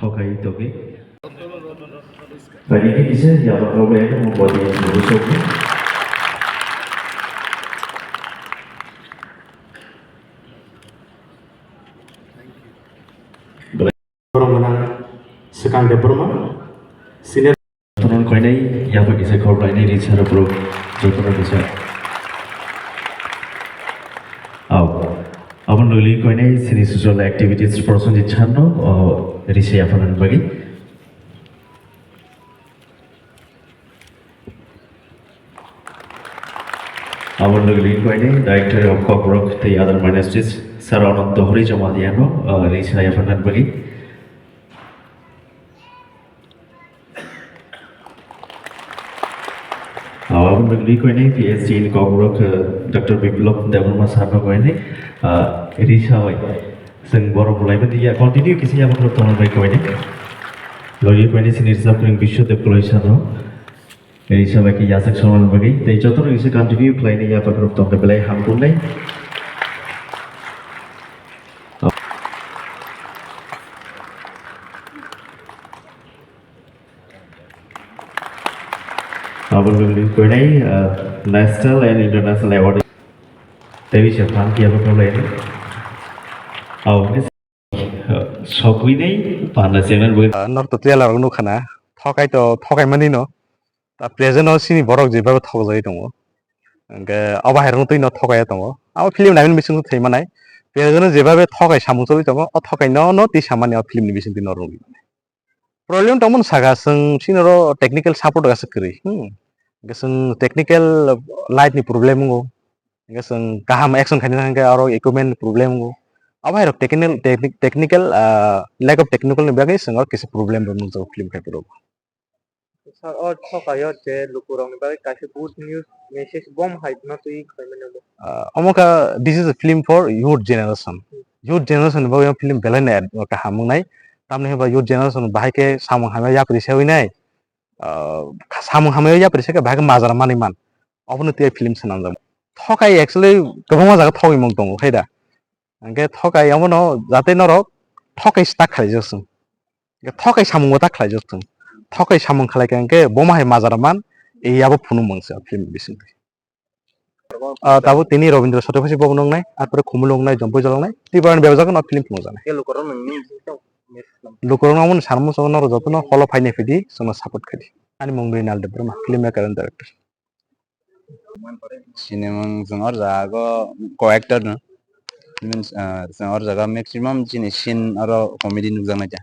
thokai toki. Vậy thì sẽ giờ vào câu bé một bộ điện bổ sung. Orang sekarang diploma senior Tonon koi nei ya bagi se khor lai nei ri chara pro jotona bisa. Abang luli koi nei sini social activities person di chano ri se afanan bagi. Abang luli koi nei director of corporate the other ministries Saranam Dohri Jamadiano ri se afanan bagi. Abang luli koi nei PhD in corporate Dr. Biplop Devarma Sarno koi nei ri se जों बर' बुलायबो दिया continue किसी आबाद रतन bye कयने लरि कयने senior साबक्रिं बिश्वदेव कलेजानो एरि सबाय कि यासक समान बगै दै जतर इसे कन्टिनिउ प्लायने आबाद रतन बेलाय हामबुलै आबाद कयने नेशनल एन्ड इन्टरनेशनल अवार्ड दै से फान कि आबाद कयने सकुइनै पाना जेंना बगै नर्थ तेला रंगनो खाना थकाय मानि न ता प्रेजेन्ट सिनि बरक जेबाबो थक जाय दङ ओंगे अबाहेरनो तै न थकाय दङ आव फिल्म नायनो बिसिनो थै मानाय प्रेजेन्ट जेबाबो थकाय सामुसो दङ अ थकाय न ति सामानि अ फिल्मनि बिसिनो दिन रंग प्रब्लेम तमन सागा जों सिनरो टेक्निकल सपोर्ट गासो करै गेसों टेक्निकल लाइटनि प्रब्लेम गो गेसों गाहाम एक्शन खायनो थांगे आरो इक्विपमेन्ट प्रब्लेम गो अबाहेर technical lack of technical bagay sing or kisi problem ro nung film kay pro sir or thokayot je lukurong ni bagay kasi good news message bomb hype na tui khaimane mo amoka this is a film for youth generation bagay film belai na ka hamung nai tamne ba youth generation bahai ke samung hamya ya pri sewi nai samung hamya ya pri se ka bahai mazar mani man obno te film sanam jam thokai actually gobang jaga thogi mong dong haida angke thokai amono jate norok थकाय stock खालायजों थकाय सामुंगो ता खालायजों थकाय सामुं खालायखांके बमाहाय माजारामान एयाबो फुनु मंगसे film बिसिं Tabo तिनि रविन्द्र सत्यभाषी बाबू नंनाय आरो खुमुल नंनाय जम्पै जलांनाय तिबान बेवजागोन film फुनु जानाय लुकरन नमन सारमु सगन र जतन हल फाइने फिदि सम सपोर्ट खादि आनि मंगै नाल दे ब्रमा film maker and director cinema जों और जागो को एक्टर न means और जगह मैक्सिमम जिनि सीन और कॉमेडी नुजाना जा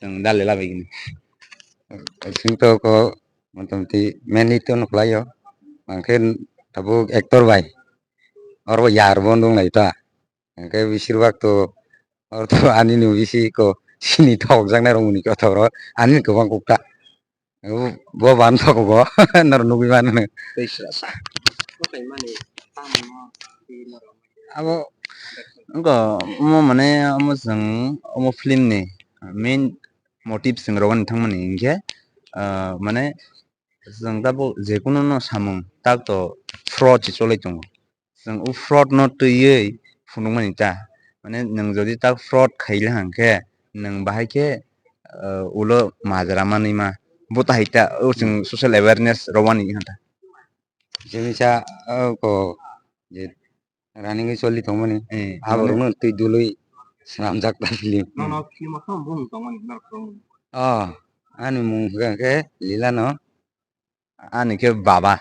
जों दाले लाबाय गनि जों तो को मोटामोटी मेनलि तो नखलायो मानखे ताबो एक्टर बाय और वो यार बन दं नायता ओंके बिसिरबाग तो और तो आनि नु बिसि को सिनि थक जांनाय रंगनि कथा र आनि गोबां गक्ता बो बान थक गो नर नुबि मान दैस्रा अब उनको मो माने जों अमो फिल्म नि मेन मोटिव जों रगन नोंथांमोननि इनके माने जों दा जेकुनु न सामुं ताक तो फ्रड चलै दङ जों उ फ्रड न तैयै फुनुंमोन ता माने नों जदि ताक फ्रड खाइले हांके नों बाहायके उलो माजरा मानै मा बता हिता जों सोशल अवेयरनेस रवानि हाता जोंसा को जे रानिंग चलि दंमोन आबरनो तै दुलै साम जाकता फिल्म न फिल्म खम बुं दंमोन नरखम आनि मुंगा के लीला न आनि के बाबा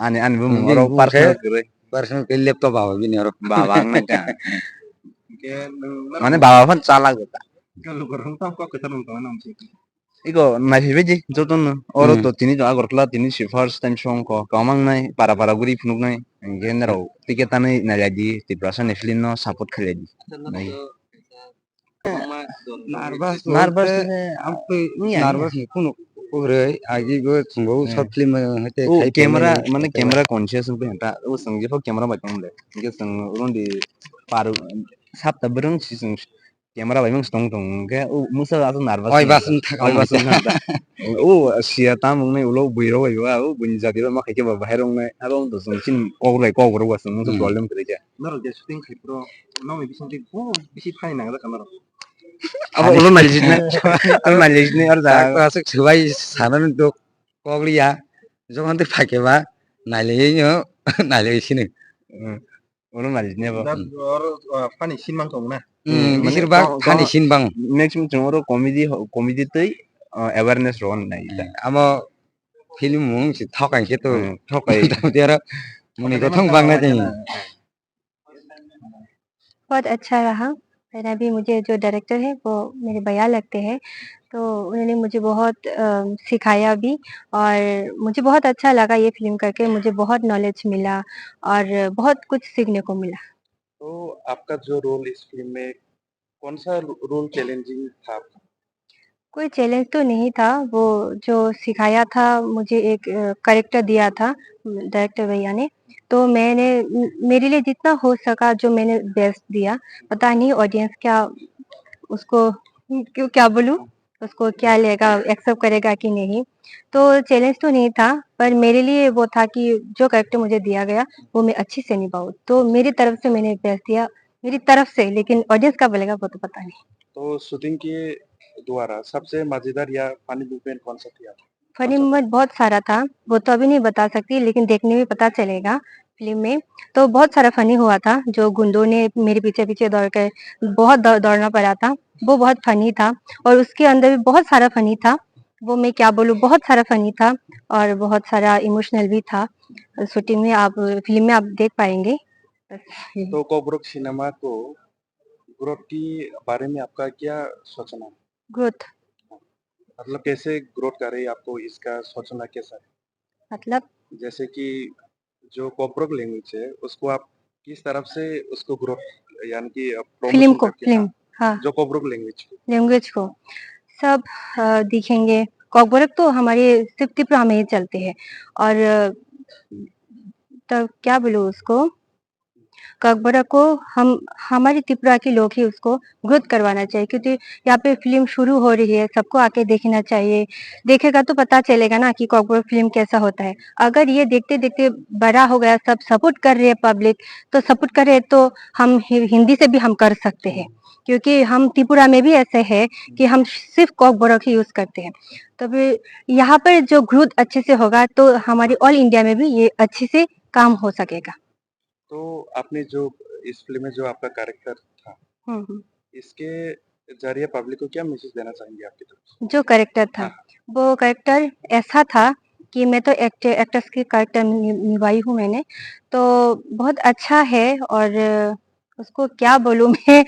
आनि आनि बुं और पर्सनल के लैपटॉप बाबा बिनि और बाबा न का के माने बाबा फन चाला गता गल गरम ता को कथा नं दंमोन इको नायफैबायदि जतन और तो तिनि आगरखला तिनि फर्स्ट टाइम सं को कामां नाय पारा गुरि फुनुनाय गेनराव टिकेटानै नायलादि तिब्रासा नेफिलिन न सपोर्ट खालायदि नार्भास कुनु ओरै आगिबो खुंगौ शॉर्ट फिल्म हते कैमरा माने कैमरा कॉन्शियस बे हटा ओ संजेफो कैमरा बायदों दे के जों रोंदि पारु साबता बरं सिजों कैमरा बायमों स्टंग दं के ओ मुसा आरो नार्भास ओइ बासन हटा ओ सिया ता मंगनै उलो बैरो बायबा ओ बुनि जादिबा माखायके बा बाहेरंनाय आरो तो जों सिन कगरै वासन मुसा प्रॉब्लम करे जा नर जे शूटिंग खैप्रो नो मे बिसिन बो बिसि फाइन नागा जाका नर Apa ulun majlisnya? Ulun majlisnya or tak ja. masuk sesuai sana untuk koglia jangan dipakai mah nalainya nalai sini Ulun majlisnya apa? ফানি সিনমান কম না bersirba kan isin bang Next meeting oro comedy tei awareness ron nai. amo film mung si thokai ke to Thokai. tapi ara muni ko thong bang na चाहिए बहुत अच्छा रहा। फिर अभी मुझे जो डायरेक्टर है वो मेरे भैया लगते हैं, तो उन्होंने मुझे बहुत सिखाया भी और मुझे बहुत अच्छा लगा ये फ़िल्म करके, मुझे बहुत नॉलेज मिला और बहुत कुछ सीखने को मिला। तो आपका जो रोल इस फिल्म में कौन सा रोल चैलेंजिंग था आपका? कोई चैलेंज तो नहीं था, वो जो सिखाया था मुझे एक कैरेक्टर दिया था डायरेक्टर भैया ने, तो मैंने मेरे लिए जितना हो सका जो मैंने बेस्ट दिया। पता नहीं ऑडियंस क्या उसको क्यों क्या बोलूँ, उसको क्या लेगा, एक्सेप्ट करेगा कि नहीं। तो चैलेंज तो नहीं था, पर मेरे लिए वो था कि जो कैरेक्टर मुझे दिया गया वो मैं अच्छे से निभाऊँ। तो मेरी तरफ से मैंने बेस्ट दिया, मेरी तरफ से, लेकिन ऑडियंस क्या बोलेगा वो तो पता नहीं। तो शूटिंग के द्वारा सबसे मजेदार या फनी मूवमेंट कौन सा थी आपका? फनी मोमेंट बहुत सारा था, वो तो अभी नहीं बता सकती, लेकिन देखने में पता चलेगा फ़िल्म में। तो बहुत सारा फनी हुआ था, जो गुंडों ने मेरे पीछे-पीछे दौड़ कर बहुत दौड़ना पड़ा था, वो बहुत फनी था और उसके अंदर भी बहुत सारा फनी था, वो मैं क्या बोलूँ, बहुत सारा फनी था और बहुत सारा इमोशनल भी था। शूटिंग में आप फ़िल्म में आप देख पाएँगे। बस यही। तो कोबरोक सिनेमा को ग्रोथ के बारे में आपका क्या सोचना है? ग्रोथ मतलब कैसे ग्रोथ कर रही है, आपको इसका सोचना कैसा है? मतलब जैसे कि जो कोबरोक लैंग्वेज है उसको आप किस तरफ से उसको ग्रोथ यानी कि फ़िल्म प्रमोशन को करके फ़िल्म हाँ, जो कोबरोक लैंग्वेज लैंग्वेज को सब दिखेंगे। कॉकबरक तो हमारे सिर्फ़ त्रिपुरा में ही चलते हैं और तब क्या बोलूँ उसको, कॉकबरक को हम हमारे त्रिपुरा के लोग ही उसको ग्रोथ करवाना चाहिए, क्योंकि यहाँ पे फ़िल्म शुरू हो रही है, सबको आके देखना चाहिए। देखेगा तो पता चलेगा ना कि कॉकबरक फ़िल्म कैसा होता है। अगर ये देखते-देखते बड़ा हो गया, सब सपोर्ट कर रही है पब्लिक, तो सपोर्ट करे तो हम हिंदी से भी हम कर सकते हैं, क्योंकि हम त्रिपुरा में भी ऐसे है कि हम सिर्फ़ कॉकबरक ही यूज़ करते हैं। तब यहाँ पर जो ग्रोथ अच्छे से होगा तो हमारी ऑल इंडिया में भी ये अच्छे से काम हो सकेगा। तो आपने जो इस फिल्म में जो आपका कैरेक्टर था, हुँ, हुँ। इसके ज़रिए पब्लिक को क्या मैसेज देना चाहेंगे आपकी तरफ से? जो कैरेक्टर था, हाँ, वो कैरेक्टर ऐसा था कि मैं तो एक्ट्रेस की कैरेक्टर निभाई हूँ मैंने, तो बहुत अच्छा है और उसको क्या बोलूँ मैं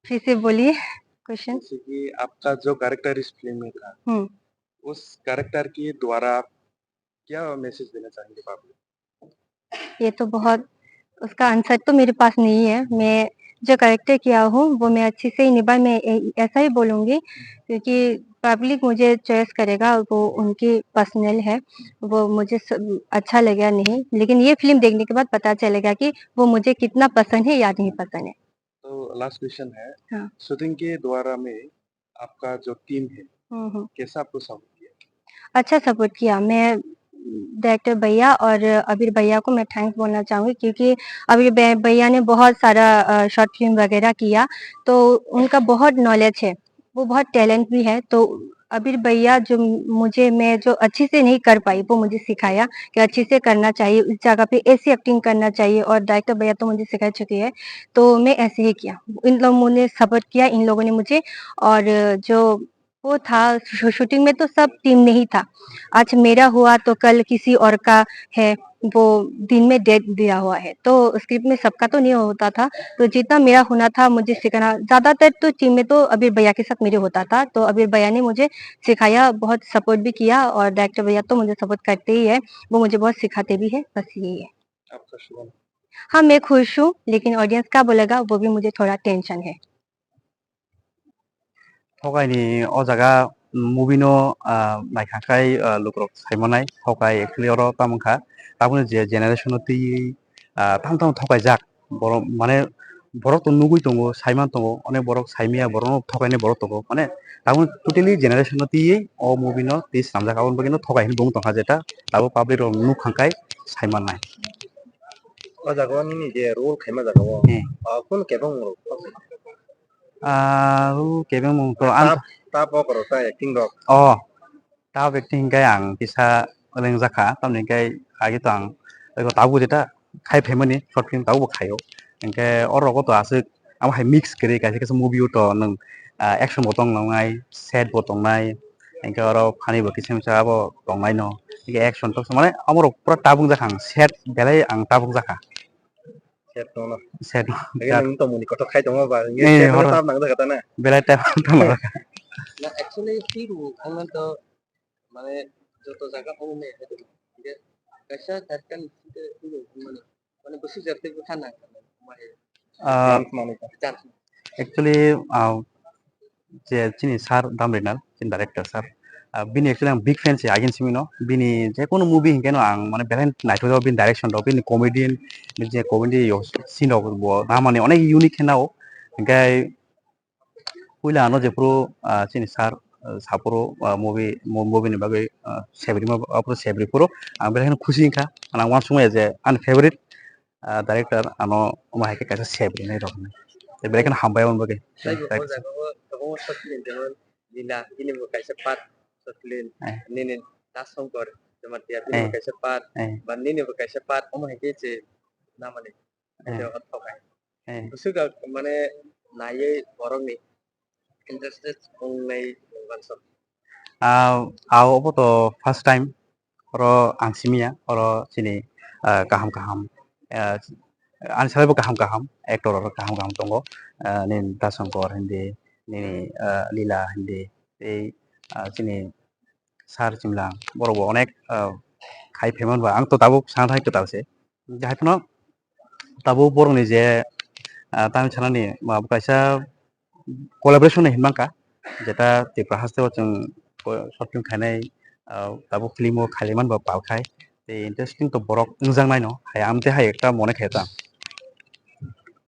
फिर से बोलिए क्वेश्चन? जैसे कि आपका जो कैरेक्टर इस फिल्म में था, हुँ। उस कैरेक्टर के द्वारा आप क्या मैसेज देना चाहेंगे पब्लिक को? ये तो बहुत उसका आंसर तो मेरे पास नहीं है। मैं जो कैरेक्टर किया हूँ, वो मैं अच्छे से ही निभाई, मैं ऐसा ही बोलूँगी, क्योंकि पब्लिक मुझे चॉइस करेगा, वो उनकी पर्सनल है, वो मुझे अच्छा लगा नहीं, लेकिन ये फ़िल्म देखने के बाद पता चलेगा कि वो मुझे कितना पसंद है या नहीं पसंद है। तो लास्ट क्वेश्चन है, हाँ। शूटिंग के द्वारा में आपका जो टीम है, हुँ, हुँ। कैसा आपको सपोर्ट किया? अच्छा सपोर्ट किया। मैं डायरेक्टर भैया और अबीर भैया को मैं थैंक्स बोलना चाहूँगी, क्योंकि अबीर भैया ने बहुत सारा शॉर्ट फ़िल्म वग़ैरह किया, तो उनका बहुत नॉलेज है, वो बहुत टैलेंट भी है। तो अबीर भैया जो मैं जो अच्छे से नहीं कर पाई, वो मुझे सिखाया कि अच्छे से करना चाहिए, इस जगह पे ऐसी एक्टिंग करना चाहिए, और डायरेक्टर भैया तो मुझे सिखा चुके हैं, तो मैं ऐसे ही किया। इन लोगों ने सपोर्ट किया, इन लोगों ने मुझे, और जो वो था शूटिंग में तो सब टीम ने ही था। आज मेरा हुआ तो कल किसी और का है, वो दिन में डेट दिया हुआ है, तो स्क्रिप्ट में सबका तो नहीं होता था, तो जितना मेरा होना था मुझे सिखाना, ज़्यादातर तो टीम में तो अबीर भैया के साथ मेरे होता था, तो अबीर भैया ने मुझे सिखाया, बहुत सपोर्ट भी किया, और डायरेक्टर भैया तो मुझे सपोर्ट करते ही है, वो मुझे बहुत सिखाते भी है, बस यही है। आपका शुभ नाम? हाँ, मैं खुश हूँ, लेकिन ऑडियंस क्या बोलेगा वो भी मुझे थोड़ा टेंशन है। थगायनि अ जागा मुभिनो नायखांखाय लुक्रक सायमनाय थगाय एक्चुअली अर तामंखा ताबुनो जे जेनेरेशन ति ताम ताम थगाय जाक बर माने borok to nugui tongo saiman tongo onek borok saimia borok thagaini borok tongo mane tabun totally generation no tiye o movie no ti samjak abon bagino thogai hin bung tongha jeta tabo public rok nugkhangkai saimanai o jago ni ni je role khaima jago kon kebong ro kebeng mong to an Tap koro ta acting rok. oh tao acting hingkai ang kisa oleng jaka tamni hingkai agi to ang ego tabu jeta khai family short film tabu khayo hingkai oro ko to asuk am hai mix kere kaise kaise movie to nang action botong nongai sad botong nai hingkai oro funny bo kisem sa abo tongnai no hingkai action to mane amoro pura tabung jaka ang sad belai ang tabung jaka Set no no. sad Lagi nang to muni kotok khai tong ba. Nge Eh, set no horror. tap nang da kata na. belai tab tama Na actually firu angan to মানে যত জায়গা কমে হেতু যে কাইসা তারকান firu মানে মানে বেশি জায়গা থেকে খানা মানে মানে চান্স actually যে চিনি স্যার দামরিনাল চিনি ডাইরেক্টর স্যার बिनि एक्चुअली आं बिग फेन आगेन सिमिनो बिनि जे कोनो मुभि हिंकेनो आं माने बेलेन नाइटो दाव बिनि डाइरेक्शन दाव बिनि कमेडियन जे कमेडि सीन दाव बो ना माने अनेक यूनिक हेनाव हिंकाय पुइला आनो जे प्रो चिनि सार सापरो मुभि नि बागै सेब्रि मा अपरो सेब्रि प्रो आं बेलेन खुशी हिंका आं वान समय जे आन फेवरेट डाइरेक्टर आनो मा हेके कासे सेब्रि नै रखने ते बेलेन हामबाय उन बागै Kamu sotlin jaman dina ini bukai sepat sotlin nini tasong kor jaman tiap ini bukai sepat ban nini bukai sepat kamu heke je nama nih jawab tokai suka mana naye borong nih interested only bansot आव तो first time oro ang simia oro sini kaham kaham an sabai kaham kaham actor oro kaham kaham tongo nin dasongkor hindi nini lila hindi ei sini sar simlang borobo onek khai pheman ba ang to tabo sang thai to tawse jahai phono tabo borong ni je tam chanani ma kaisa collaboration hinmangka jeta tipra haste chung short film khainai tabo film o khaliman ba palkhai te interesting to borok ungjang nai no hai amte hai ekta mone kheta